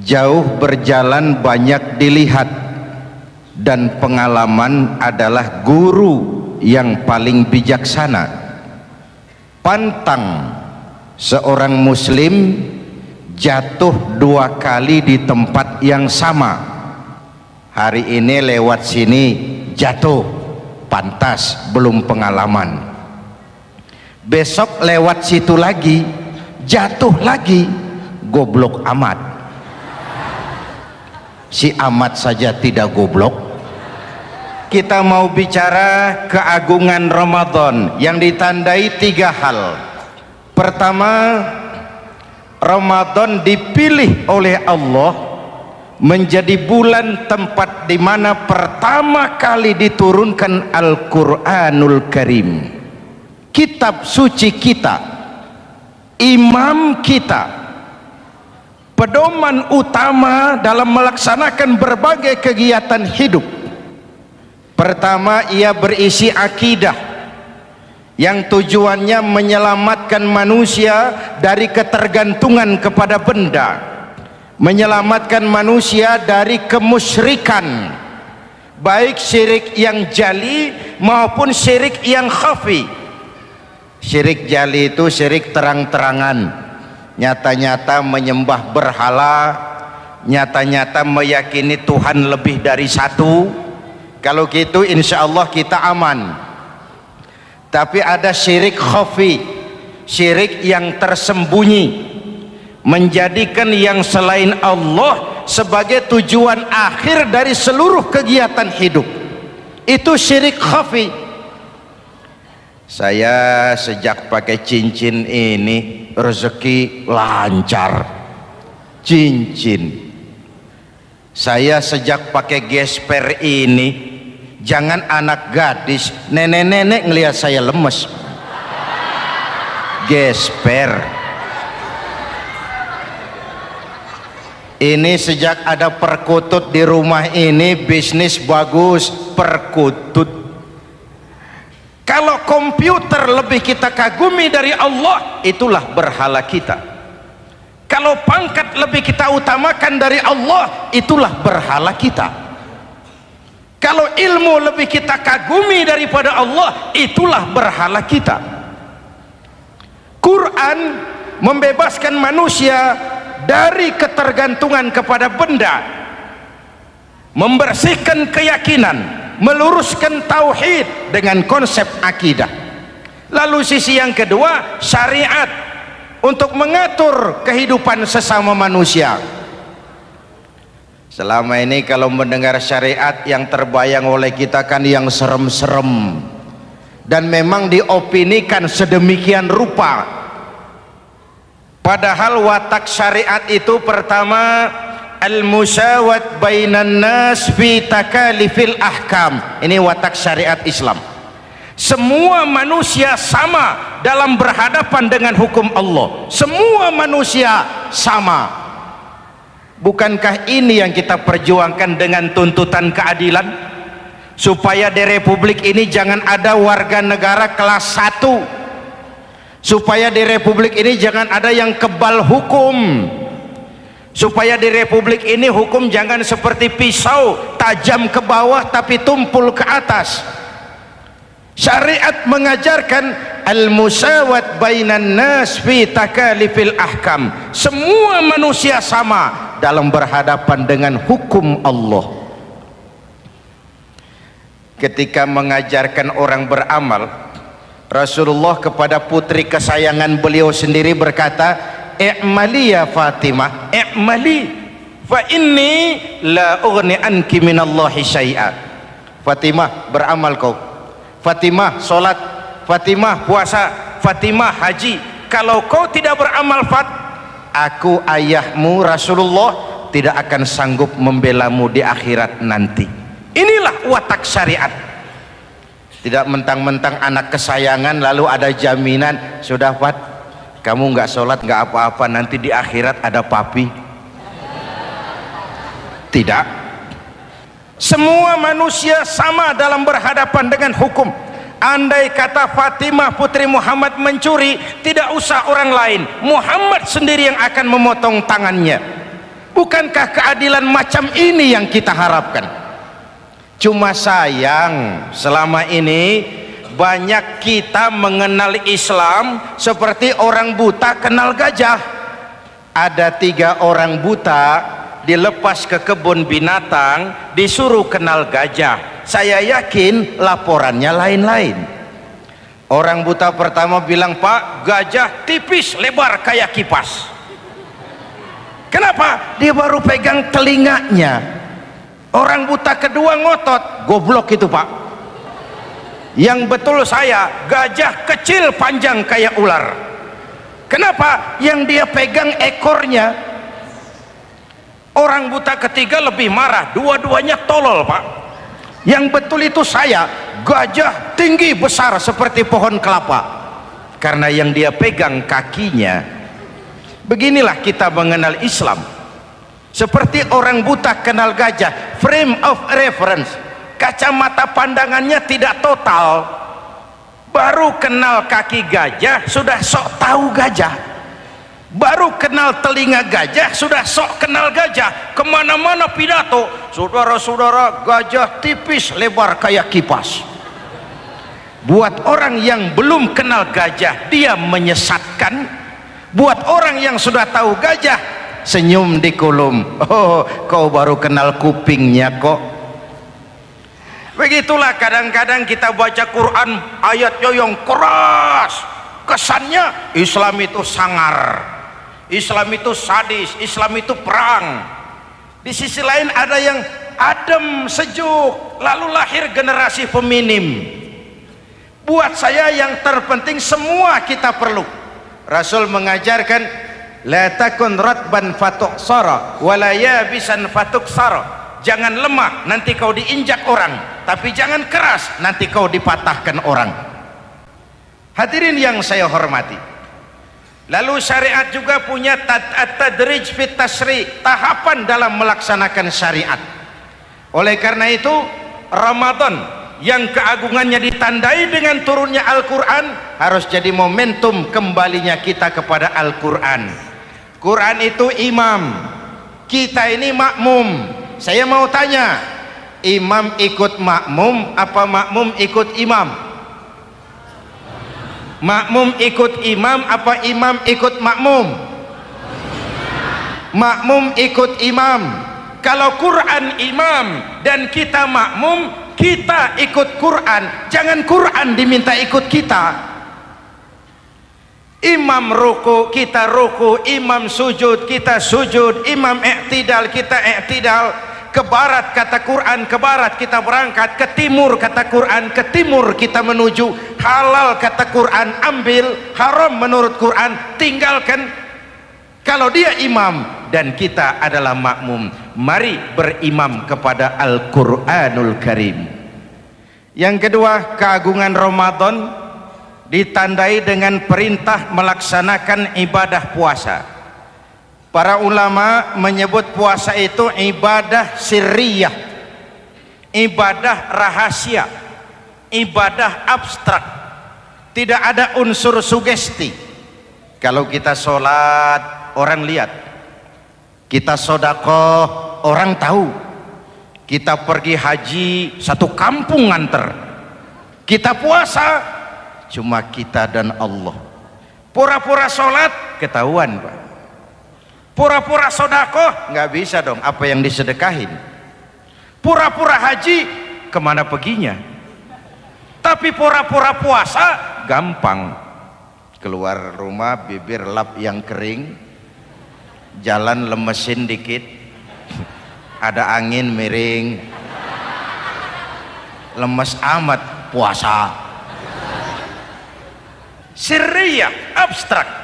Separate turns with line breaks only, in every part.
Jauh berjalan banyak dilihat, dan pengalaman adalah guru yang paling bijaksana. Pantang seorang muslim jatuh 2 kali di tempat yang sama. Hari ini lewat sini jatuh, pantas belum pengalaman. Besok lewat situ lagi jatuh lagi, goblok amat. Si amat saja tidak goblok. Kita mau bicara keagungan Ramadan yang ditandai 3 hal. Pertama, Ramadan dipilih oleh Allah menjadi bulan tempat di mana pertama kali diturunkan Al-Quranul Karim, kitab suci kita, imam kita, pedoman utama dalam melaksanakan berbagai kegiatan hidup. Pertama, ia berisi akidah yang tujuannya menyelamatkan manusia dari ketergantungan kepada benda, menyelamatkan manusia dari kemusyrikan, baik syirik yang jali maupun syirik yang khafi. Syirik jali itu syirik terang-terangan, nyata-nyata menyembah berhala, nyata-nyata meyakini Tuhan lebih dari satu. Kalau gitu insya Allah kita aman. Tapi ada syirik khafi, syirik yang tersembunyi, menjadikan yang selain Allah sebagai tujuan akhir dari seluruh kegiatan hidup. Itu syirik khafi. Saya sejak pakai cincin ini rezeki lancar. Cincin. Saya sejak pakai gesper ini, jangan anak gadis, nenek-nenek ngelihat saya lemes. Gesper. Ini sejak ada perkutut di rumah ini, bisnis bagus. Perkutut. Kalau komputer lebih kita kagumi dari Allah, itulah berhala kita. Kalau pangkat lebih kita utamakan dari Allah, itulah berhala kita. Kalau ilmu lebih kita kagumi daripada Allah, itulah berhala kita. Quran membebaskan manusia dari ketergantungan kepada benda, membersihkan keyakinan, meluruskan tauhid dengan konsep akidah. Lalu sisi yang kedua, syariat untuk mengatur kehidupan sesama manusia. Selama ini kalau mendengar syariat, yang terbayang oleh kita kan yang serem-serem, dan memang diopinikan sedemikian rupa. Padahal watak syariat itu pertama, al-musawat bainan nas fi takalifil ahkam. Ini watak syariat Islam. Semua manusia sama dalam berhadapan dengan hukum Allah. Semua manusia sama. Bukankah ini yang kita perjuangkan dengan tuntutan keadilan? Supaya di Republik ini jangan ada warga negara kelas 1. Supaya di Republik ini jangan ada yang kebal hukum. Supaya di Republik ini hukum jangan seperti pisau, tajam ke bawah tapi tumpul ke atas. Syariat mengajarkan al-musawat bainan nas fi takalifil ahkam. Semua manusia sama dalam berhadapan dengan hukum Allah. Ketika mengajarkan orang beramal, Rasulullah kepada putri kesayangan beliau sendiri berkata, "I'mali ya Fatimah, i'mali fa inni la ughni anki minallahi syai'a." Fatimah, beramal kau. Fatimah sholat, Fatimah puasa, Fatimah haji. Kalau kau tidak beramal, aku ayahmu Rasulullah tidak akan sanggup membelamu di akhirat nanti. Inilah watak syariat. Tidak mentang-mentang anak kesayangan lalu ada jaminan, sudah Fat, kamu nggak sholat nggak apa-apa, nanti di akhirat ada papi. Tidak. Semua manusia sama dalam berhadapan dengan hukum. Andai kata Fatimah putri Muhammad mencuri, tidak usah orang lain, Muhammad sendiri yang akan memotong tangannya. Bukankah keadilan macam ini yang kita harapkan? Cuma sayang selama ini banyak kita mengenal Islam seperti orang buta kenal gajah. Ada 3 orang buta dilepas ke kebun binatang, disuruh kenal gajah. Saya yakin laporannya lain-lain. Orang buta pertama bilang, "Pak, gajah tipis lebar kayak kipas." Kenapa? Dia baru pegang telinganya. Orang buta kedua ngotot, "Goblok itu, Pak." Yang betul saya, gajah kecil panjang kayak ular. Kenapa? Yang dia pegang ekornya. Orang buta ketiga lebih marah, dua-duanya tolol, Pak. Yang betul itu saya, gajah tinggi besar seperti pohon kelapa. Karena yang dia pegang kakinya. Beginilah kita mengenal Islam. Seperti orang buta kenal gajah, frame of reference, kacamata pandangannya tidak total. Baru kenal kaki gajah sudah sok tahu gajah, baru kenal telinga gajah sudah sok kenal gajah. Kemana-mana pidato, "Saudara-saudara, gajah tipis lebar kayak kipas." Buat orang yang belum kenal gajah, dia menyesatkan. Buat orang yang sudah tahu gajah, senyum di kolom, "Oh, kau baru kenal kupingnya kok." Begitulah kadang-kadang kita baca Quran ayatnya yang keras, kesannya Islam itu sangar, Islam itu sadis, Islam itu perang. Di sisi lain ada yang adem, sejuk, lalu lahir generasi feminim. Buat saya yang terpenting semua kita perlu. Rasul mengajarkan, "La takun ratban fatuksara wala yabisan fatuksara." Jangan lemah, nanti kau diinjak orang, tapi jangan keras, nanti kau dipatahkan orang. Hadirin yang saya hormati, lalu syariat juga punya at-tadrij fit tasri', tahapan dalam melaksanakan syariat. Oleh karena itu Ramadan yang keagungannya ditandai dengan turunnya Al-Quran harus jadi momentum kembalinya kita kepada Al-Quran. Quran itu imam, kita ini makmum. Saya mau tanya, imam ikut makmum apa makmum ikut imam? Makmum ikut imam apa imam ikut makmum? Makmum ikut imam. Kalau Quran imam dan kita makmum, kita ikut Quran, jangan Quran diminta ikut kita. Imam ruku, kita ruku, imam sujud, kita sujud, imam i'tidal, kita i'tidal. Ke barat kata Quran, ke barat kita berangkat, ke timur kata Quran, ke timur kita menuju. Halal kata Quran, ambil, haram menurut Quran, tinggalkan. Kalau dia imam dan kita adalah makmum, mari berimam kepada Al-Quranul Karim. Yang kedua, keagungan Ramadan ditandai dengan perintah melaksanakan ibadah puasa. Para ulama menyebut puasa itu ibadah sirriyah, ibadah rahasia, ibadah abstrak, tidak ada unsur sugesti. Kalau kita sholat orang lihat, kita sedekah orang tahu, kita pergi haji satu kampung nganter, kita puasa cuma kita dan Allah. Pura-pura sholat ketahuan, Pak. Pura-pura sedekah nggak bisa dong, apa yang disedekahin. Pura-pura haji kemana perginya? Tapi pura-pura puasa gampang. Keluar rumah bibir lap yang kering, jalan lemesin dikit, ada angin miring, lemes amat puasa. Sirriyah, abstrak.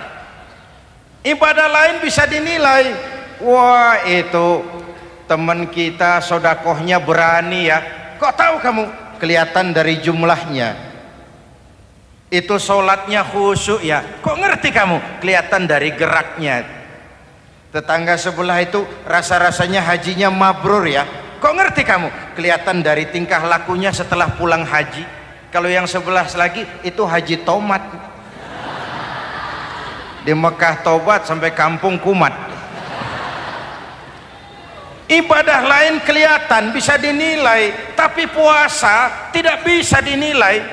Ibadah lain bisa dinilai, wah itu teman kita sodakohnya berani ya. Kok tahu kamu? Kelihatan dari jumlahnya. Itu sholatnya khusyuk ya. Kok ngerti kamu? Kelihatan dari geraknya. Tetangga sebelah itu rasa-rasanya hajinya mabrur ya. Kok ngerti kamu? Kelihatan dari tingkah lakunya setelah pulang haji. Kalau yang sebelah lagi itu haji tomat. Di Mekah tobat sampai kampung kumat. Ibadah lain kelihatan bisa dinilai, tapi puasa tidak bisa dinilai.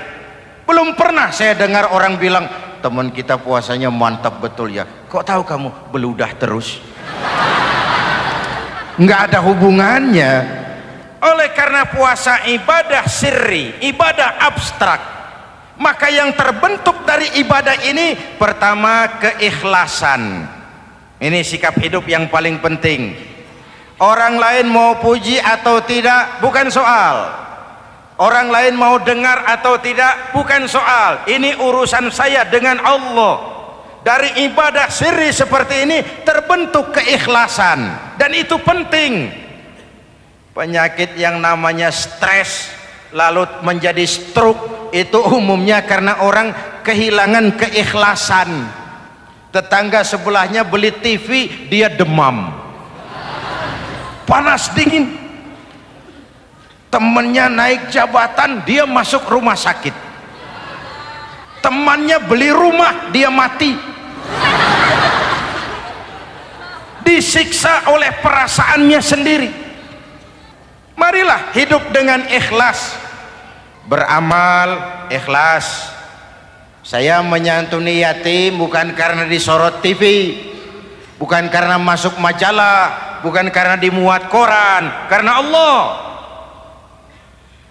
Belum pernah saya dengar orang bilang, teman kita puasanya mantap betul ya. Kok tahu kamu? Beludah terus. Nggak ada hubungannya. Oleh karena puasa ibadah sirri, ibadah abstrak, maka yang terbentuk dari ibadah ini pertama keikhlasan. Ini sikap hidup yang paling penting. Orang lain mau puji atau tidak bukan soal, orang lain mau dengar atau tidak bukan soal. Ini urusan saya dengan Allah. Dari ibadah sirri seperti ini terbentuk keikhlasan, dan itu penting. Penyakit yang namanya stres lalu menjadi stroke itu umumnya karena orang kehilangan keikhlasan. Tetangga sebelahnya beli TV, dia demam, panas dingin. Temennya naik jabatan, dia masuk rumah sakit. Temannya beli rumah, dia mati. Disiksa oleh perasaannya sendiri. Marilah hidup dengan ikhlas. Beramal ikhlas. Saya menyantuni yatim bukan karena disorot TV, bukan karena masuk majalah, bukan karena dimuat koran, karena Allah.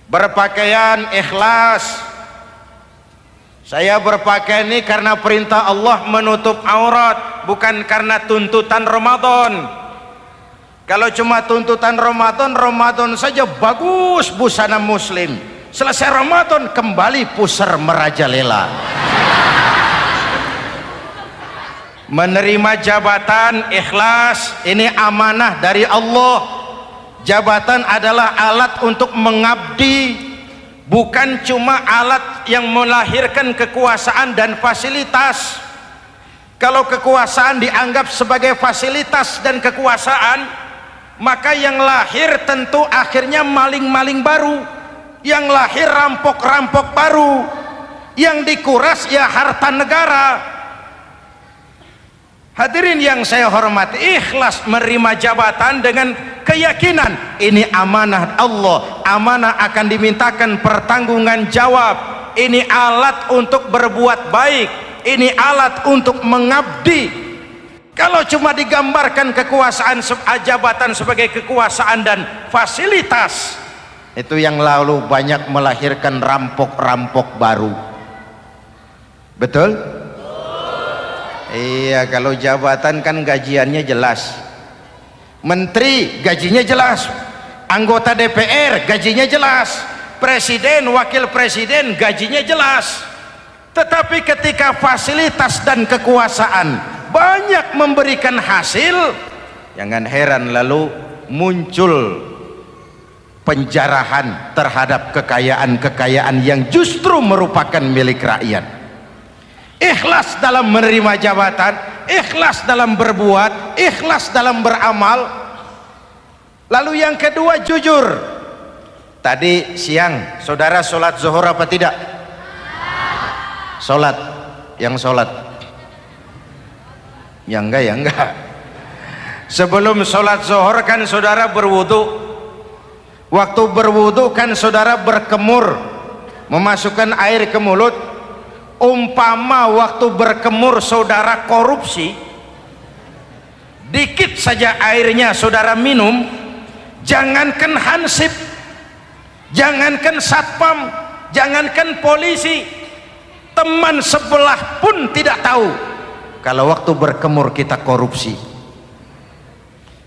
Berpakaian ikhlas. Saya berpakaian ini karena perintah Allah menutup aurat, bukan karena tuntutan Ramadan. Kalau cuma tuntutan Ramadan, Ramadan saja bagus busana muslim. Selesai Ramadan kembali pusar merajalela. Menerima jabatan ikhlas, ini amanah dari Allah. Jabatan adalah alat untuk mengabdi, bukan cuma alat yang melahirkan kekuasaan dan fasilitas. Kalau kekuasaan dianggap sebagai fasilitas dan kekuasaan, maka yang lahir tentu akhirnya maling-maling baru, yang lahir rampok-rampok baru, yang dikuras ya harta negara. Hadirin yang saya hormati, ikhlas menerima jabatan dengan keyakinan ini amanah Allah, amanah akan dimintakan pertanggungan jawab. Ini alat untuk berbuat baik, ini alat untuk mengabdi. Kalau cuma digambarkan kekuasaan jabatan sebagai kekuasaan dan fasilitas, itu yang lalu banyak melahirkan rampok-rampok baru. Betul? Iya, kalau jabatan kan gajiannya jelas. Menteri gajinya jelas, anggota DPR gajinya jelas, presiden, wakil presiden gajinya jelas. Tetapi ketika fasilitas dan kekuasaan banyak memberikan hasil, jangan heran lalu muncul penjarahan terhadap kekayaan-kekayaan yang justru merupakan milik rakyat. Ikhlas dalam menerima jabatan, ikhlas dalam berbuat, ikhlas dalam beramal. Lalu yang kedua, jujur. Tadi siang saudara sholat zuhur apa tidak? Sholat. Yang sholat? Ya enggak, ya enggak. Sebelum sholat zuhur kan saudara berwudu. Waktu berwudu kan saudara berkemur, memasukkan air ke mulut. Umpama waktu berkemur saudara korupsi, dikit saja airnya saudara minum, jangankan hansip, jangankan satpam, jangankan polisi, teman sebelah pun tidak tahu kalau waktu berkemur kita korupsi.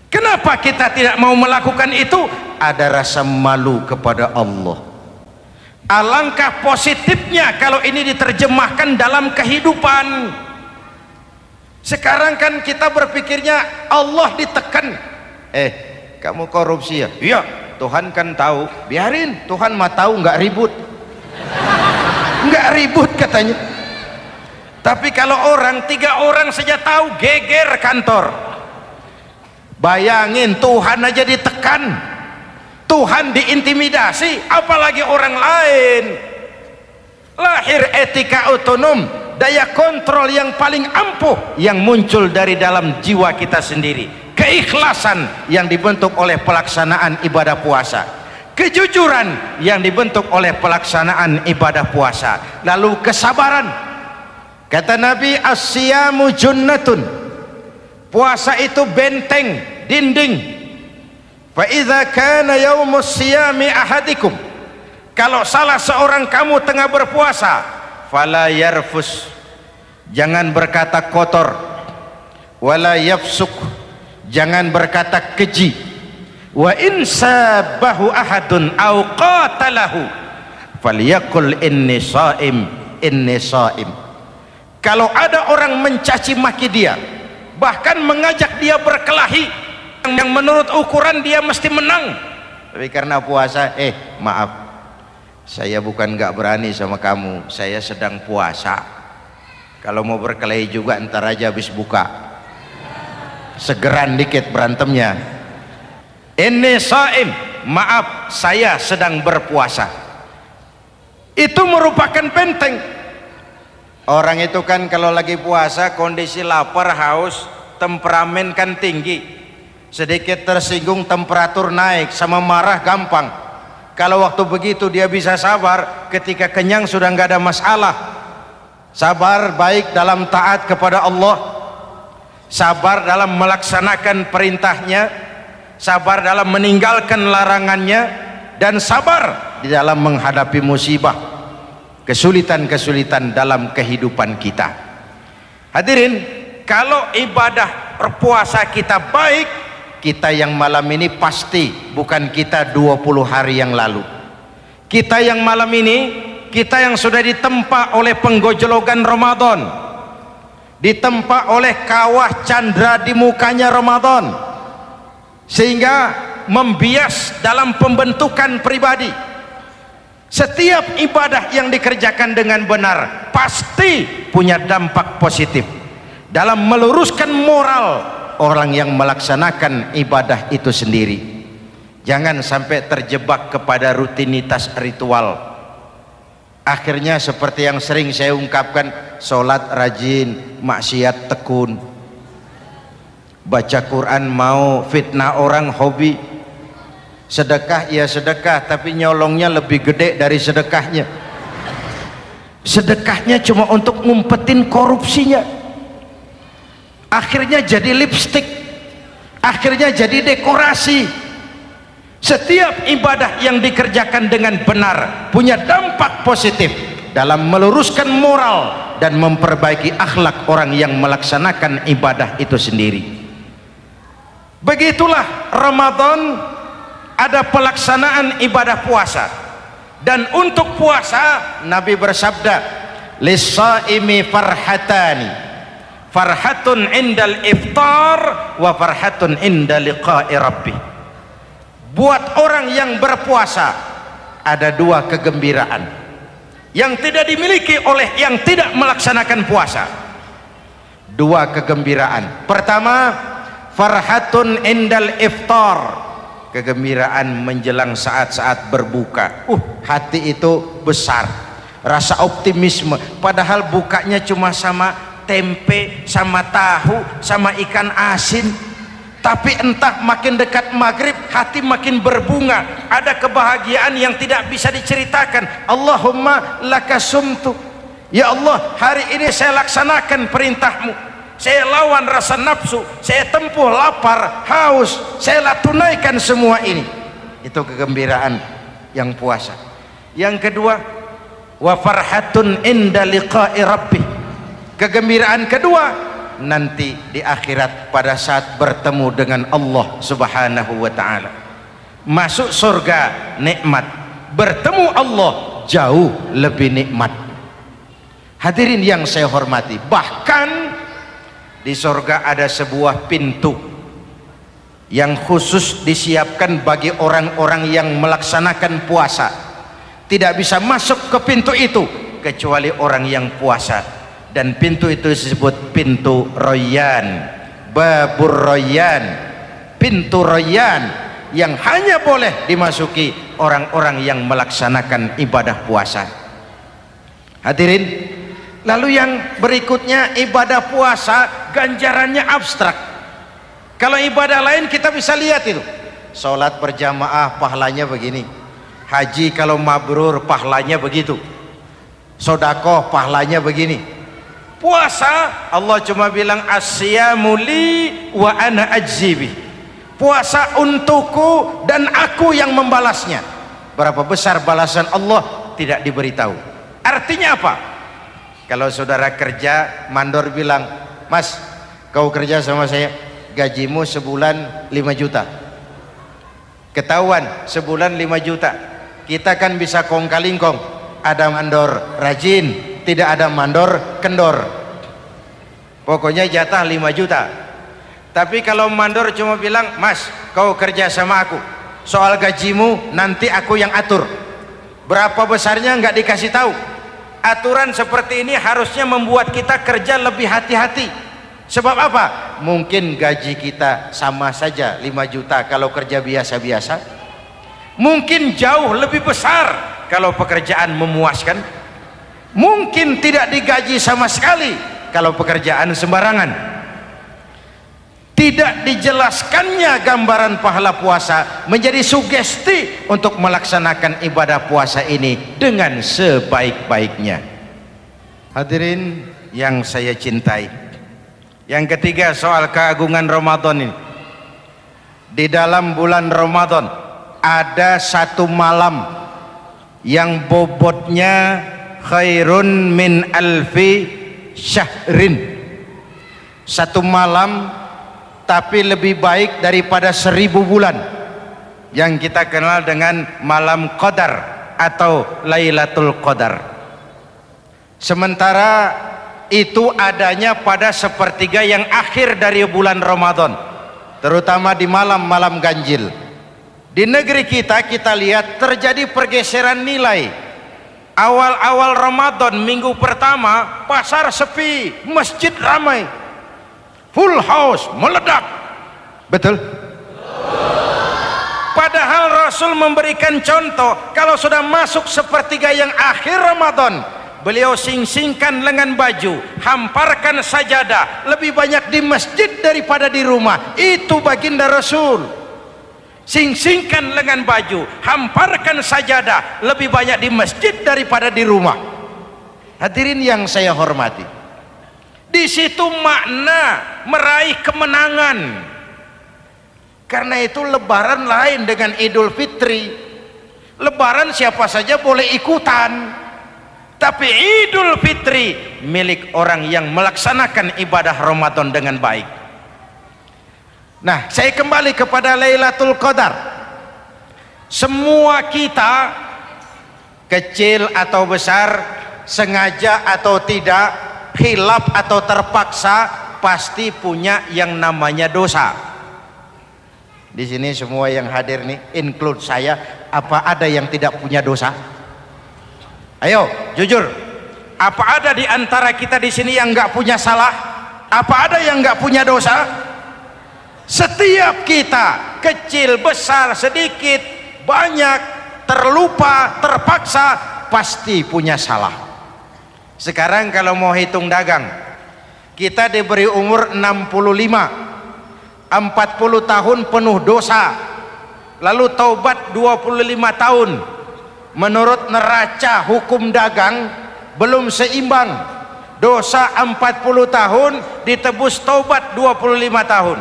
Kenapa kita tidak mau melakukan itu? Ada rasa malu kepada Allah. Alangkah positifnya kalau ini diterjemahkan dalam kehidupan. Sekarang kan kita berpikirnya Allah ditekan. Kamu korupsi ya? Iya, Tuhan kan tahu. Biarin, Tuhan mah tahu, nggak ribut. Nggak ribut katanya. Tapi kalau orang, 3 orang saja tahu, geger kantor. Bayangin, Tuhan aja ditekan, Tuhan diintimidasi, apalagi orang lain. Lahir etika otonom, daya kontrol yang paling ampuh yang muncul dari dalam jiwa kita sendiri. keikhlasan yang dibentuk oleh pelaksanaan ibadah puasa, kejujuran yang dibentuk oleh pelaksanaan ibadah puasa, lalu kesabaran. Kata Nabi, as-siyamu junnatun, puasa itu benteng, dinding. Fa idza kana yaumus siyami ahadikum, kalau salah seorang kamu tengah berpuasa, fala yarfus, jangan berkata kotor, wala yafsuk, jangan berkata keji, wa in sabahu ahadun au qatalahu falyaqul inni shaim, inni shaim. Kalau ada orang mencaci maki dia, bahkan mengajak dia berkelahi yang menurut ukuran dia mesti menang, tapi karena puasa, maaf, saya bukan gak berani sama kamu, saya sedang puasa. Kalau mau berkelahi juga ntar aja habis buka, segeran dikit berantemnya. Inni shaim, maaf saya sedang berpuasa. Itu merupakan benteng. Orang itu kan kalau lagi puasa kondisi lapar, haus, temperamen kan tinggi, sedikit tersinggung temperatur naik, sama marah gampang. Kalau waktu begitu dia bisa sabar, ketika kenyang sudah nggak ada masalah. Sabar baik dalam taat kepada Allah, sabar dalam melaksanakan perintahnya, sabar dalam meninggalkan larangannya, dan sabar di dalam menghadapi musibah, kesulitan-kesulitan dalam kehidupan kita. Hadirin, kalau ibadah berpuasa kita baik, kita yang malam ini pasti bukan kita 20 hari yang lalu. Kita yang malam ini, kita yang sudah ditempa oleh penggojologan Ramadan, ditempa oleh kawah candra di mukanya Ramadan, sehingga membias dalam pembentukan pribadi. Setiap ibadah yang dikerjakan dengan benar pasti punya dampak positif dalam meluruskan moral orang yang melaksanakan ibadah itu sendiri. Jangan sampai terjebak kepada rutinitas ritual. Akhirnya seperti yang sering saya ungkapkan, sholat rajin, maksiat tekun, baca Quran mau, fitnah orang hobi, sedekah ya sedekah tapi nyolongnya lebih gede dari sedekahnya. Sedekahnya cuma untuk ngumpetin korupsinya. Akhirnya jadi lipstik, akhirnya jadi dekorasi. Setiap ibadah yang dikerjakan dengan benar punya dampak positif dalam meluruskan moral dan memperbaiki akhlak orang yang melaksanakan ibadah itu sendiri. Begitulah Ramadan, ada pelaksanaan ibadah puasa. Dan untuk puasa Nabi bersabda, lis-shaimi farhatani, farhatun indal iftar wa farhatun inda liqa'i rabbih. Buat orang yang berpuasa ada dua kegembiraan yang tidak dimiliki oleh yang tidak melaksanakan puasa. Dua kegembiraan. Pertama, farhatun indal iftar, kegembiraan menjelang saat-saat berbuka. Hati itu besar, rasa optimisme, padahal bukanya cuma sama tempe, sama tahu, sama ikan asin. Tapi entah makin dekat maghrib hati makin berbunga, ada kebahagiaan yang tidak bisa diceritakan. Allahumma lakasumtu, ya Allah hari ini saya laksanakan perintahmu, saya lawan rasa nafsu, saya tempuh lapar, haus, saya tunaikan semua ini. Itu kegembiraan yang puasa. Yang kedua, wa farhatun inda liqa'i rabbih, kegembiraan kedua nanti di akhirat pada saat bertemu dengan Allah Subhanahu wa ta'ala. Masuk surga nikmat, bertemu Allah jauh lebih nikmat. Hadirin yang saya hormati, bahkan di surga ada sebuah pintu yang khusus disiapkan bagi orang-orang yang melaksanakan puasa. Tidak bisa masuk ke pintu itu kecuali orang yang puasa. Dan pintu itu disebut pintu Rayyan, Babur Rayyan, pintu Rayyan, yang hanya boleh dimasuki orang-orang yang melaksanakan ibadah puasa. Hadirin, lalu yang berikutnya, ibadah puasa ganjarannya abstrak. Kalau ibadah lain kita bisa lihat itu, sholat berjamaah pahalanya begini, haji kalau mabrur pahalanya begitu, sodakoh pahalanya begini. Puasa Allah cuma bilang asyamu li wa ana ajzibi, puasa untukku dan aku yang membalasnya. Berapa besar balasan Allah tidak diberitahu. Artinya apa? Kalau saudara kerja, mandor bilang, mas kau kerja sama saya, gajimu sebulan 5 juta, ketahuan sebulan 5 juta, kita kan bisa kong kaling kong, ada mandor rajin, tidak ada mandor kendor, pokoknya jatah 5 juta. Tapi kalau mandor cuma bilang, mas kau kerja sama aku, soal gajimu nanti aku yang atur, berapa besarnya nggak dikasih tahu. Aturan seperti ini harusnya membuat kita kerja lebih hati-hati. Sebab apa? Mungkin gaji kita sama saja 5 juta kalau kerja biasa-biasa, mungkin jauh lebih besar kalau pekerjaan memuaskan, mungkin tidak digaji sama sekali kalau pekerjaan sembarangan. Tidak dijelaskannya gambaran pahala puasa menjadi sugesti untuk melaksanakan ibadah puasa ini dengan sebaik-baiknya. Hadirin yang saya cintai, yang ketiga soal keagungan Ramadan ini. Di dalam bulan Ramadan ada satu malam yang bobotnya khairun min alfi syahrin. Satu malam tapi lebih baik daripada 1000 bulan, yang kita kenal dengan malam Qadar atau Lailatul Qadar. Sementara itu adanya pada sepertiga yang akhir dari bulan Ramadan, terutama di malam-malam ganjil. Di negeri kita lihat terjadi pergeseran nilai. Awal-awal Ramadan minggu pertama pasar sepi, masjid ramai, full house, meledak. Betul? Padahal Rasul memberikan contoh, kalau sudah masuk sepertiga yang akhir Ramadan, beliau sing-singkan lengan baju, hamparkan sajadah, lebih banyak di masjid daripada di rumah. Itu baginda Rasul. Sing-singkan lengan baju, hamparkan sajadah, lebih banyak di masjid daripada di rumah. Hadirin yang saya hormati, di situ makna meraih kemenangan. Karena itu lebaran lain dengan Idul Fitri. Lebaran siapa saja boleh ikutan, tapi Idul Fitri milik orang yang melaksanakan ibadah Ramadan dengan baik. Nah, saya kembali kepada Lailatul Qadar. Semua kita, kecil atau besar, sengaja atau tidak, khilaf atau terpaksa, pasti punya yang namanya dosa. Di sini semua yang hadir nih, include saya, apa ada yang tidak punya dosa? Ayo, jujur. Apa ada di antara kita di sini yang nggak punya salah? Apa ada yang nggak punya dosa? Setiap kita, kecil, besar, sedikit, banyak, terlupa, terpaksa, pasti punya salah. Sekarang kalau mau hitung dagang, kita diberi umur 65, 40 tahun penuh dosa, lalu taubat 25 tahun. Menurut neraca hukum dagang belum seimbang. Dosa 40 tahun ditebus taubat 25 tahun.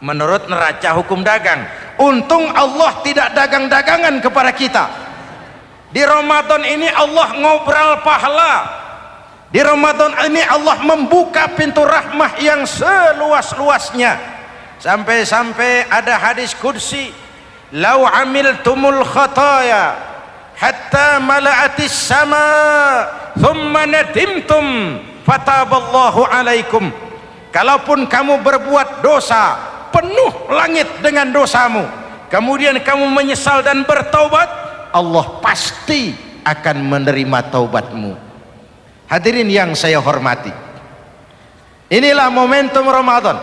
Menurut neraca hukum dagang. Untung Allah tidak dagang-dagangan kepada kita. Di Ramadan ini Allah ngobrol pahala. Di Ramadan ini Allah membuka pintu rahmah yang seluas-luasnya. Sampai-sampai ada hadis qudsi, "Lau amiltumul khataya hatta mala'atis sama thumma nadimtum fataballahu alaikum." Kalaupun kamu berbuat dosa, penuh langit dengan dosamu, kemudian kamu menyesal dan bertaubat, Allah pasti akan menerima taubatmu. Hadirin yang saya hormati, inilah momentum Ramadan,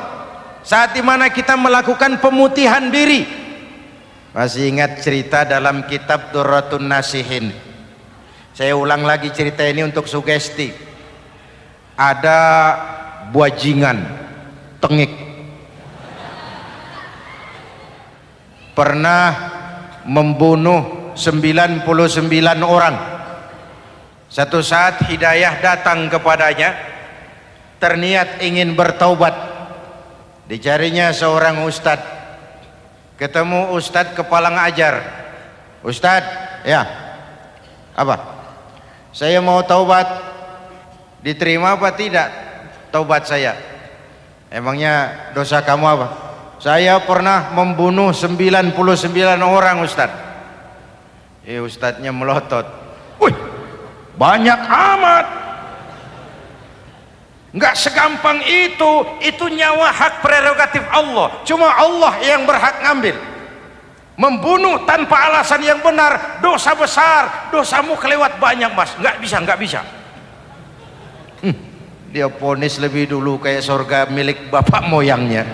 saat dimana kita melakukan pemutihan diri. Masih ingat cerita dalam kitab Durratun Nasihin? Saya ulang lagi cerita ini untuk sugesti. Ada buajingan tengik, pernah membunuh 99 orang. Satu saat hidayah datang kepadanya, terniat ingin bertaubat. Dicarinya seorang ustadz, ketemu ustadz kepala ngajar. Ustadz, ya, apa? Saya mau taubat, diterima apa tidak taubat saya? Emangnya dosa kamu apa? Saya pernah membunuh 99 orang ustadz. Ustadznya melotot, wih, banyak amat. Enggak segampang itu nyawa hak prerogatif Allah, cuma Allah yang berhak ngambil. Membunuh tanpa alasan yang benar dosa besar, dosamu kelewat banyak mas, enggak bisa. Dia ponis lebih dulu kayak surga milik bapak moyangnya.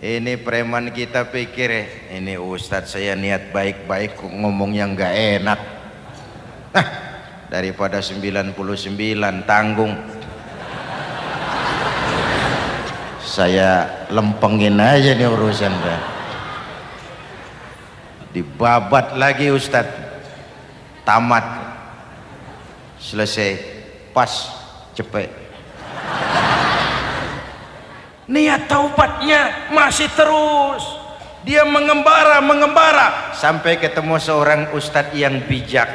Ini preman kita pikir ini ustadz saya niat baik-baik kok ngomongnya enggak enak. Nah, daripada 99 tanggung, saya lempengin aja nih urusan dah. Dibabat lagi ustadz, tamat, selesai, pas, cepet. Niat taubatnya masih terus, dia mengembara sampai ketemu seorang ustadz yang bijak.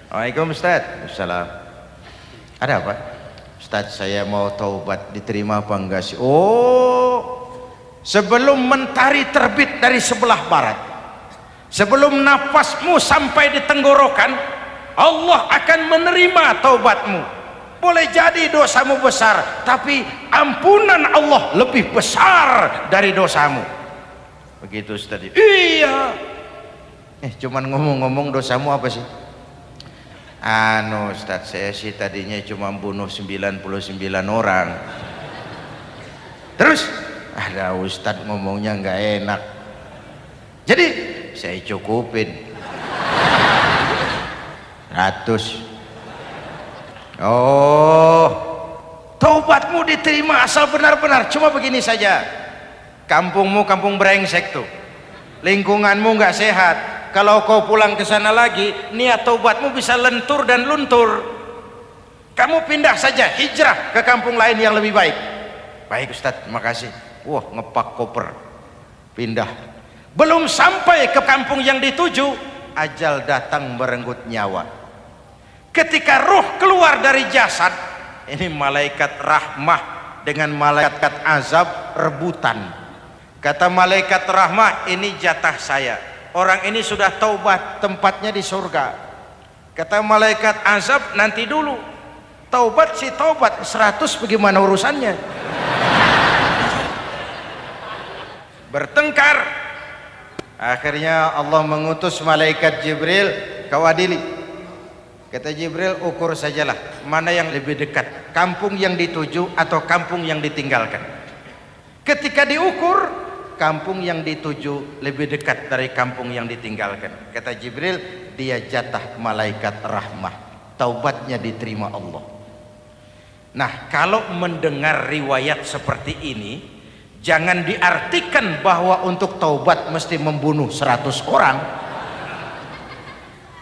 Waalaikumsalam ustadz. Assalam. Ada apa? Ustadz, saya mau taubat, diterima apa enggak sih? Oh, sebelum mentari terbit dari sebelah barat, sebelum nafasmu sampai di tenggorokan, Allah akan menerima taubatmu. Boleh jadi dosamu besar, tapi ampunan Allah lebih besar dari dosamu. Begitu Ustaz. Iya. Cuman ngomong-ngomong dosamu apa sih? Ustaz, saya sih tadinya cuma bunuh 99 orang. Terus ada Ustaz ngomongnya nggak enak, jadi saya cukupin 100. Oh, taubatmu diterima asal benar-benar. Cuma begini saja, kampungmu kampung brengsek tuh, lingkunganmu nggak sehat. Kalau kau pulang ke sana lagi, niat taubatmu bisa lentur dan luntur. Kamu pindah saja, hijrah ke kampung lain yang lebih baik. Baik Ustadz, makasih. Wah, ngepak koper, pindah. Belum sampai ke kampung yang dituju, ajal datang merenggut nyawa. Ketika ruh keluar dari jasad, ini malaikat rahmah dengan malaikat azab rebutan. Kata malaikat rahmah, ini jatah saya. Orang ini sudah taubat, tempatnya di surga. Kata malaikat azab, nanti dulu. Taubat sih taubat, 100 bagaimana urusannya? Bertengkar. Akhirnya Allah mengutus malaikat Jibril, kau adili. Kata Jibril, ukur sajalah mana yang lebih dekat, kampung yang dituju atau kampung yang ditinggalkan. Ketika diukur, kampung yang dituju lebih dekat dari kampung yang ditinggalkan. Kata Jibril, dia jatah malaikat rahmah, taubatnya diterima Allah. Nah, kalau mendengar riwayat seperti ini, jangan diartikan bahwa untuk taubat mesti membunuh 100 orang.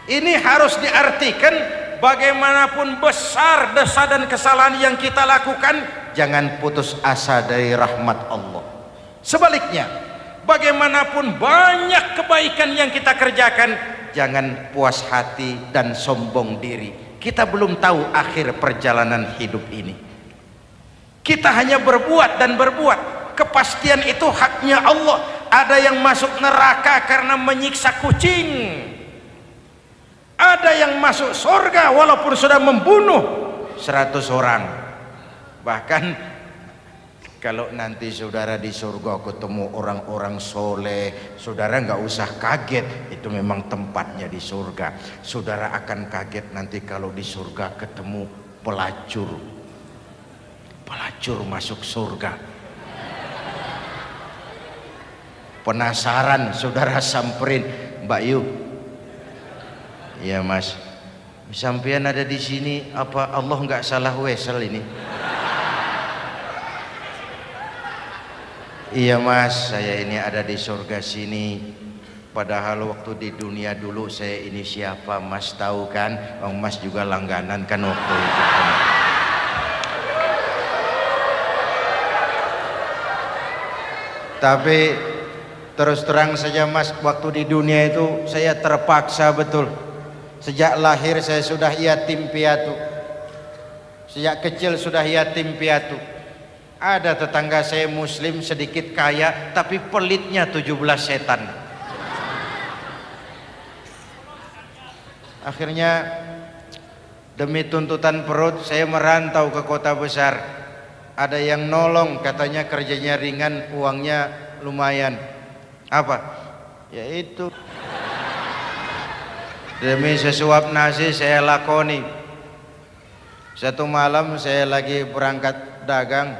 Ini harus diartikan bagaimanapun besar dosa dan kesalahan yang kita lakukan, jangan putus asa dari rahmat Allah. Sebaliknya, bagaimanapun banyak kebaikan yang kita kerjakan, jangan puas hati dan sombong diri. Kita belum tahu akhir perjalanan hidup ini. Kita hanya berbuat dan berbuat. Kepastian itu haknya Allah. Ada yang masuk neraka karena menyiksa kucing, ada yang masuk surga walaupun sudah membunuh 100 orang. Bahkan kalau nanti saudara di surga ketemu orang-orang soleh, saudara nggak usah kaget, itu memang tempatnya di surga. Saudara akan kaget nanti kalau di surga ketemu pelacur masuk surga. Penasaran, saudara samperin, Mbak Yu, ya Mas, sampean ada di sini, apa Allah nggak salah wesel ini? Iya mas, saya ini ada di surga sini. Padahal waktu di dunia dulu saya ini siapa mas tahu kan? Oh, mas juga langganan kan waktu itu kan. Tapi terus terang saja mas, waktu di dunia itu saya terpaksa betul. Sejak lahir saya sudah yatim piatu. Sejak kecil sudah yatim piatu. Ada tetangga saya muslim sedikit kaya, tapi pelitnya 17 setan. Akhirnya demi tuntutan perut saya merantau ke kota besar. Ada yang nolong, katanya kerjanya ringan, uangnya lumayan. Apa? Yaitu demi sesuap nasi saya lakoni. Satu malam saya lagi berangkat dagang,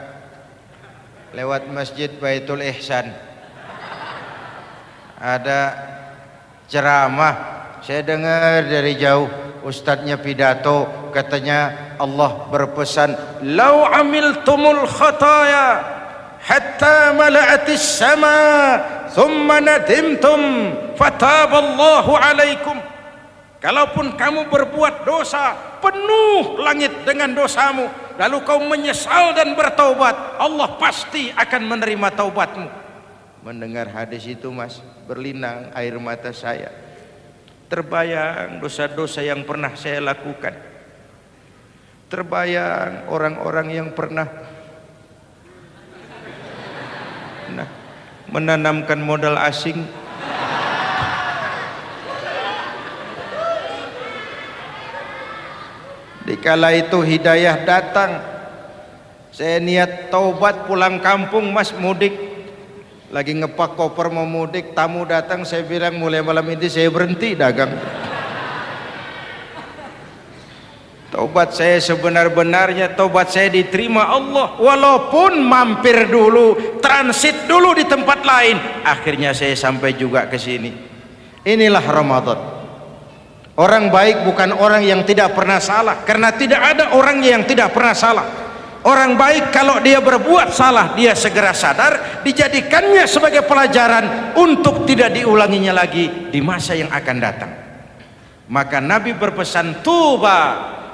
lewat masjid Baitul Ihsan, ada ceramah. Saya dengar dari jauh ustadznya pidato, katanya Allah berpesan, "Lau amiltumul khataya hatta mala'atis sama thumma nadimtum fataballahu alaikum." Kalaupun kamu berbuat dosa, penuh langit dengan dosamu, lalu kau menyesal dan bertaubat, Allah pasti akan menerima taubatmu. Mendengar hadis itu mas, berlinang air mata saya. Terbayang dosa-dosa yang pernah saya lakukan. Terbayang orang-orang yang pernah menanamkan modal asing. Dikala itu hidayah datang, saya niat taubat pulang kampung mas, mudik. Lagi ngepak koper mau mudik, tamu datang, saya bilang mulai malam ini saya berhenti dagang. Taubat saya sebenar-benarnya, taubat saya diterima Allah. Walaupun mampir dulu, transit dulu di tempat lain, akhirnya saya sampai juga ke sini. Inilah Ramadan. Orang baik bukan orang yang tidak pernah salah, karena tidak ada orang yang tidak pernah salah. Orang baik kalau dia berbuat salah, dia segera sadar, dijadikannya sebagai pelajaran untuk tidak diulanginya lagi di masa yang akan datang. Maka Nabi berpesan, tuba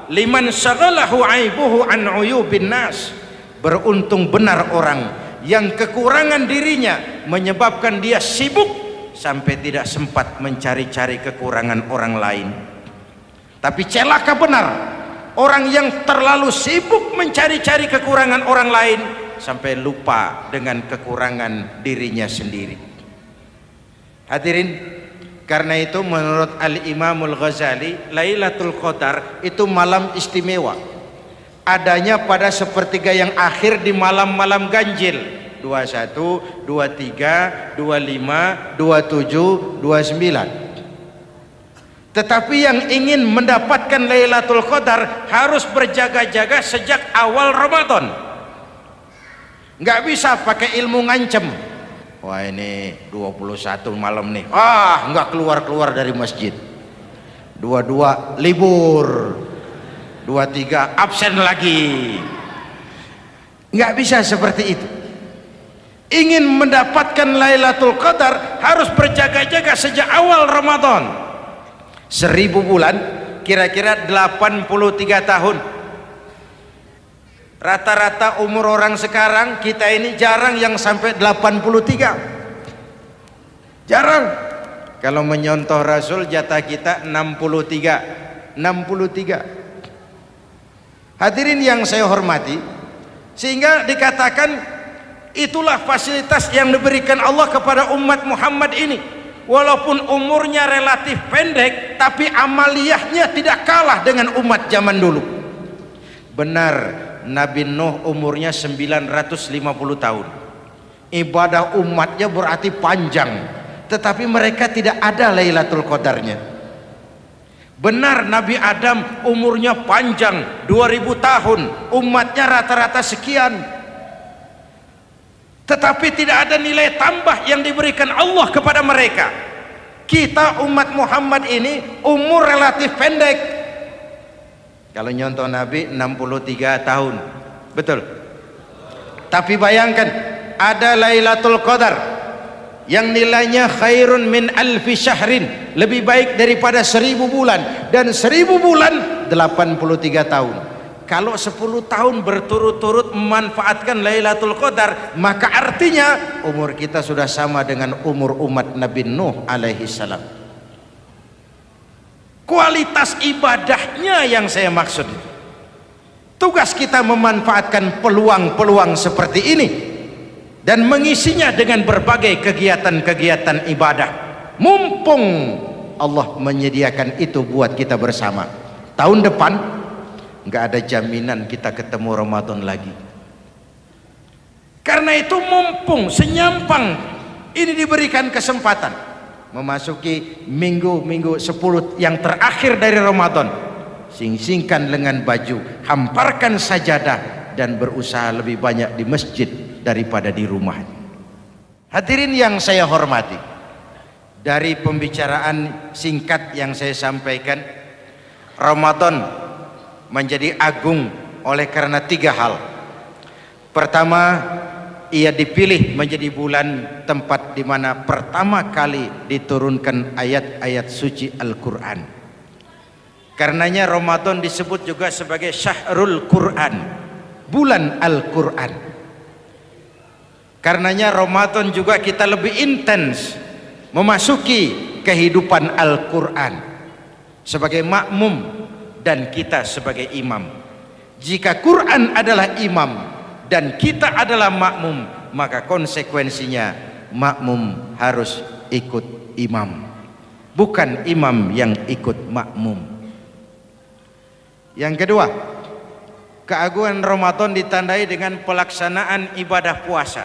liman syaghalahu aibuhu an uyubin nas. Beruntung benar orang yang kekurangan dirinya menyebabkan dia sibuk sampai tidak sempat mencari-cari kekurangan orang lain. Tapi celaka benar orang yang terlalu sibuk mencari-cari kekurangan orang lain sampai lupa dengan kekurangan dirinya sendiri. Hadirin, karena itu menurut Al-Imamul Ghazali, Lailatul Qadar itu malam istimewa. Adanya pada sepertiga yang akhir di malam-malam ganjil. 21, 23, 25, 27, 29. Tetapi yang ingin mendapatkan Lailatul Qadar harus berjaga-jaga sejak awal Ramadan. Nggak bisa pakai ilmu ngancem. Wah ini 21 malam nih, nggak keluar-keluar dari masjid. 22 libur, 23 absen lagi. Nggak bisa seperti itu. Ingin mendapatkan Lailatul Qadar harus berjaga-jaga sejak awal Ramadan. 1000 bulan kira-kira 83 tahun. Rata-rata umur orang sekarang kita ini jarang yang sampai 83. Jarang. Kalau menyontoh Rasul jatah kita 63. Hadirin yang saya hormati, sehingga dikatakan itulah fasilitas yang diberikan Allah kepada umat Muhammad ini. Walaupun umurnya relatif pendek, tapi amaliyahnya tidak kalah dengan umat zaman dulu. Benar, Nabi Nuh umurnya 950 tahun. Ibadah umatnya berarti panjang, tetapi mereka tidak ada Lailatul Qadarnya. Benar, Nabi Adam umurnya panjang, 2000 tahun, umatnya rata-rata sekian. Tetapi tidak ada nilai tambah yang diberikan Allah kepada mereka. Kita umat Muhammad ini umur relatif pendek. Kalau nyontoh Nabi 63 tahun, betul. Tapi bayangkan ada Lailatul Qadar yang nilainya khairun min alfi syahrin, lebih baik daripada 1000 bulan, dan 1000 bulan 83 tahun. Kalau 10 tahun berturut-turut memanfaatkan Lailatul Qadar, maka artinya umur kita sudah sama dengan umur umat Nabi Nuh alaihi salam. Kualitas ibadahnya yang saya maksud itu. Tugas kita memanfaatkan peluang-peluang seperti ini dan mengisinya dengan berbagai kegiatan-kegiatan ibadah, mumpung Allah menyediakan itu buat kita bersama. Tahun depan nggak ada jaminan kita ketemu Ramadan lagi. Karena itu mumpung senyampang ini diberikan kesempatan memasuki minggu-minggu 10 yang terakhir dari Ramadan, sing-singkan lengan baju, hamparkan sajadah, dan berusaha lebih banyak di masjid daripada di rumah. Hadirin yang saya hormati, dari pembicaraan singkat yang saya sampaikan, Ramadan menjadi agung oleh karena 3 hal. Pertama, ia dipilih menjadi bulan tempat di mana pertama kali diturunkan ayat-ayat suci Al-Quran. Karenanya Ramadan disebut juga sebagai Syahrul Quran, bulan Al-Quran. Karenanya Ramadan juga kita lebih intens memasuki kehidupan Al-Quran sebagai makmum dan kita sebagai imam. Jika Quran adalah imam dan kita adalah makmum, maka konsekuensinya makmum harus ikut imam, bukan imam yang ikut makmum. Yang kedua, keagungan Ramadan ditandai dengan pelaksanaan ibadah puasa.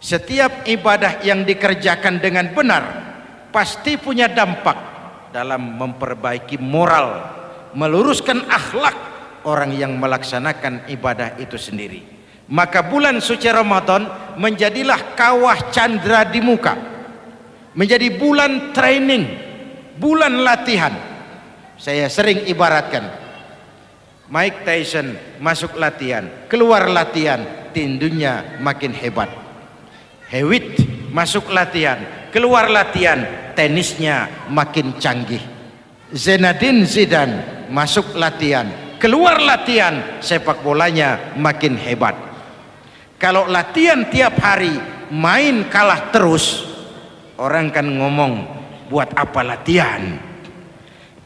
Setiap ibadah yang dikerjakan dengan benar pasti punya dampak dalam memperbaiki moral, meluruskan akhlak orang yang melaksanakan ibadah itu sendiri. Maka bulan suci Ramadan menjadilah kawah candra di muka, menjadi bulan training, bulan latihan. Saya sering ibaratkan, Mike Tyson masuk latihan, keluar latihan, tindunya makin hebat. Hewitt masuk latihan, keluar latihan, tenisnya makin canggih. Zinedine Zidane masuk latihan, keluar latihan, sepak bolanya makin hebat. Kalau latihan tiap hari, main kalah terus, orang kan ngomong, buat apa latihan?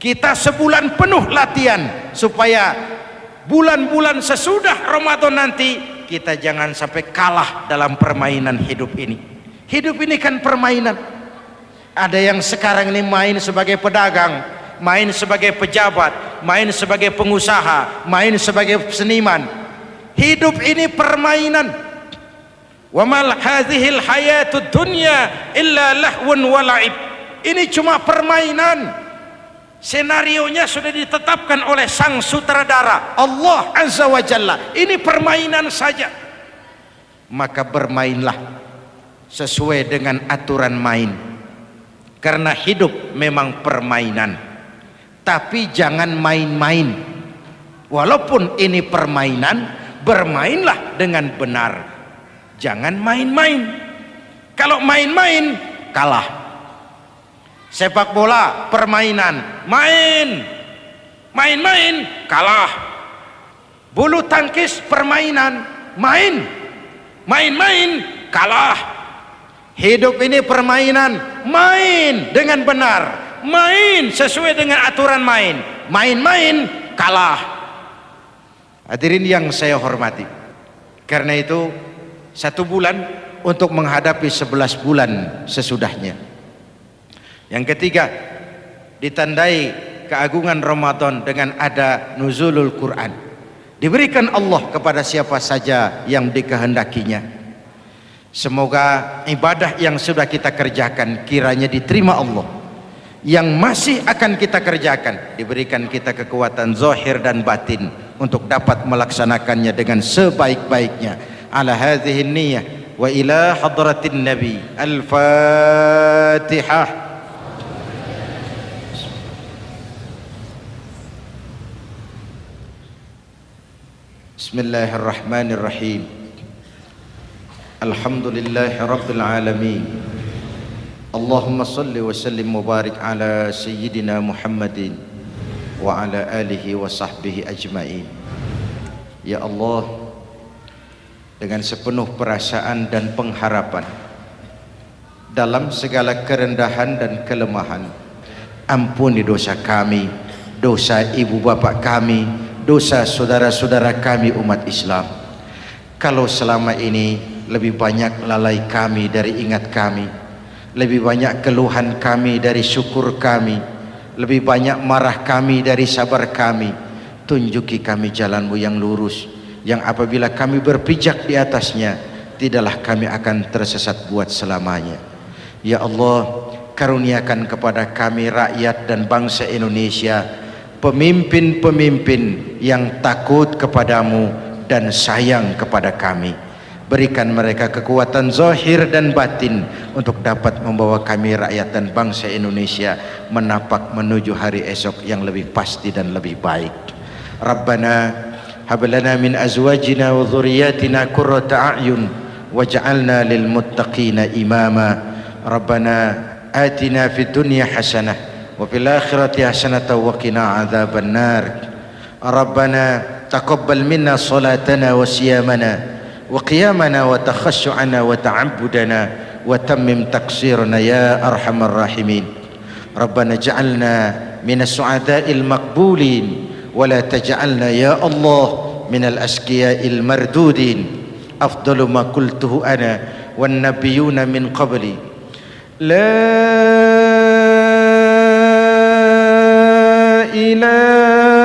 Kita sebulan penuh latihan supaya bulan-bulan sesudah Ramadan nanti kita jangan sampai kalah dalam permainan hidup ini. Hidup ini kan permainan. Ada yang sekarang ini main sebagai pedagang, main sebagai pejabat, main sebagai pengusaha, main sebagai seniman. Hidup ini permainan. Wa mal hadhil hayatud dunya illa lahwun wa la'ib. Ini cuma permainan. Senarionya sudah ditetapkan oleh sang sutradara Allah Azza wa Jalla. Ini permainan saja. Maka bermainlah sesuai dengan aturan main, karena hidup memang permainan. Tapi jangan main-main. Walaupun ini permainan, bermainlah dengan benar. Jangan main-main. Kalau main-main, kalah. Sepak bola permainan, main-main kalah. Bulu tangkis permainan, main-main kalah. Hidup ini permainan, main dengan benar, main sesuai dengan aturan main, main-main kalah. Hadirin yang saya hormati, karena itu 1 bulan untuk menghadapi 11 bulan sesudahnya. Yang ketiga, ditandai keagungan Ramadan dengan ada nuzulul Quran. Diberikan Allah kepada siapa saja yang dikehendakinya. Semoga ibadah yang sudah kita kerjakan kiranya diterima Allah. Yang masih akan kita kerjakan, diberikan kita kekuatan zahir dan batin untuk dapat melaksanakannya dengan sebaik-baiknya. Ala hadhihi niyyah wa ila hadratin nabi. Al-Fatihah. Bismillahirrahmanirrahim. Alhamdulillahi Rabbil Alamin. Allahumma salli wa sallim mubarak ala Sayyidina Muhammadin wa ala alihi wa sahbihi ajma'in. Ya Allah, dengan sepenuh perasaan dan pengharapan, dalam segala kerendahan dan kelemahan, ampuni dosa kami, dosa ibu bapa kami, dosa saudara-saudara kami umat Islam. Kalau selama ini lebih banyak lalai kami dari ingat kami, lebih banyak keluhan kami dari syukur kami, lebih banyak marah kami dari sabar kami, tunjuki kami jalan-Mu yang lurus, yang apabila kami berpijak di atasnya, tidaklah kami akan tersesat buat selamanya. Ya Allah, karuniakan kepada kami rakyat dan bangsa Indonesia pemimpin-pemimpin yang takut kepadamu dan sayang kepada kami. Berikan mereka kekuatan zahir dan batin untuk dapat membawa kami rakyat dan bangsa Indonesia menapak menuju hari esok yang lebih pasti dan lebih baik. Rabbana hab lana min azwajina wa dhurriyyatina qurrata a'yun waj'alna lil muttaqina imama. Rabbana atina fid dunya hasanah wa fil akhirati hasanah wa qina adzaban nar. Rabbana taqabbal minna salatana wa siyamana wa qiyamana wa takhashu'ana wa ta'abbudana wa tammim taqsirana ya arhamar rahimin. Rabbana ja'alna minas su'ada'il maqbulin wa la taj'alna ya Allah minal asqiya'il mardudin. Afdalu ma qultuhu ana wan nabiyyuna min qabli la ilaha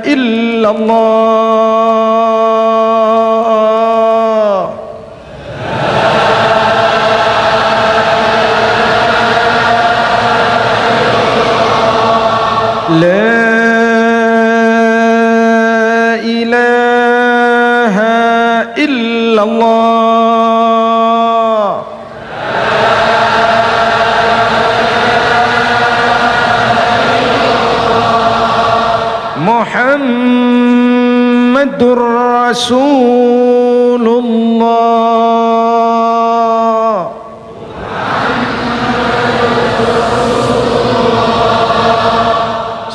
illallah. La ilaha illallah. Muhammadur Rasulullah.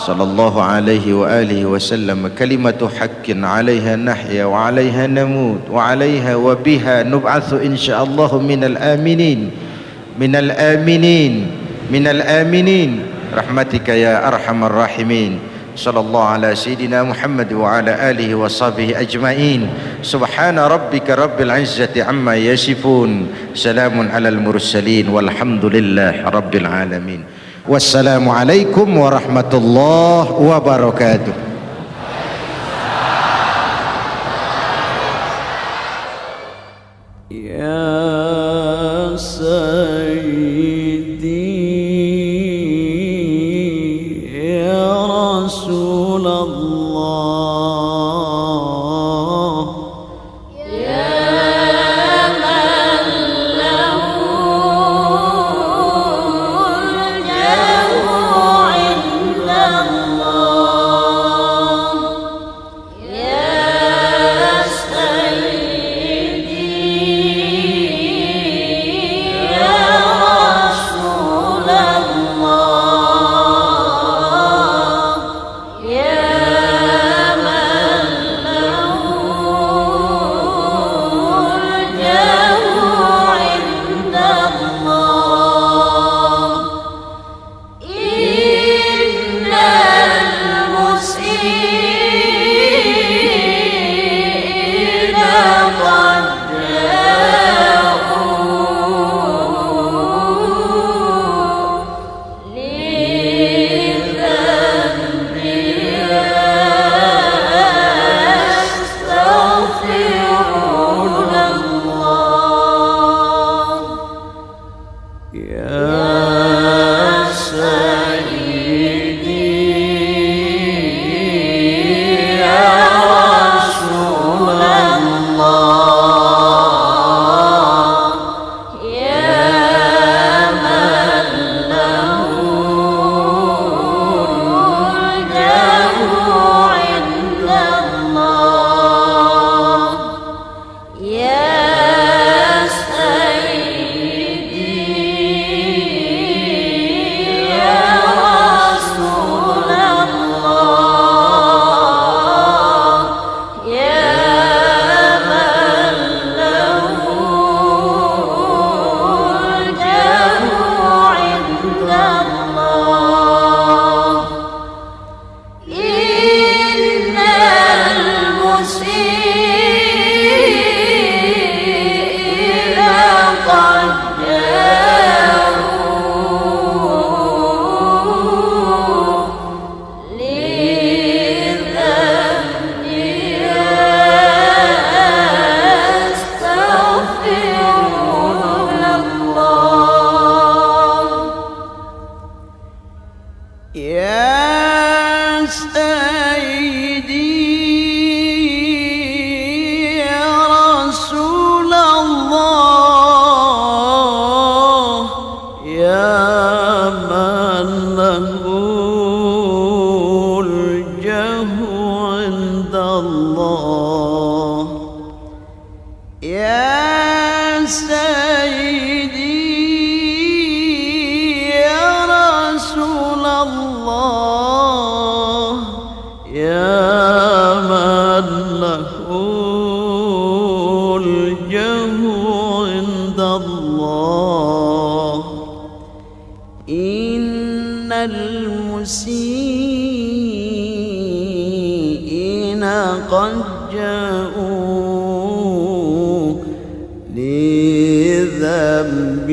Sallallahu alaihi wa alihi wasallam. Kalimatu haqqin 'alaiha nahya wa 'alaiha namut wa 'alaiha wa biha nub'atsu insyaallah minal aminin minal aminin minal aminin rahmatika ya arhamar rahimin. Sallallahu ala sayyidina Muhammad wa ala alihi wa sahbihi ajma'in. Subhana rabbika rabbil izzati amma yasifun, salamun alal mursalin walhamdulillahi rabbil alamin. Wassalamualaikum warahmatullahi wabarakatuh.
Ya Sayyidi ya Rasulullah,
Ya
المسيئين قد جاءوا لذنب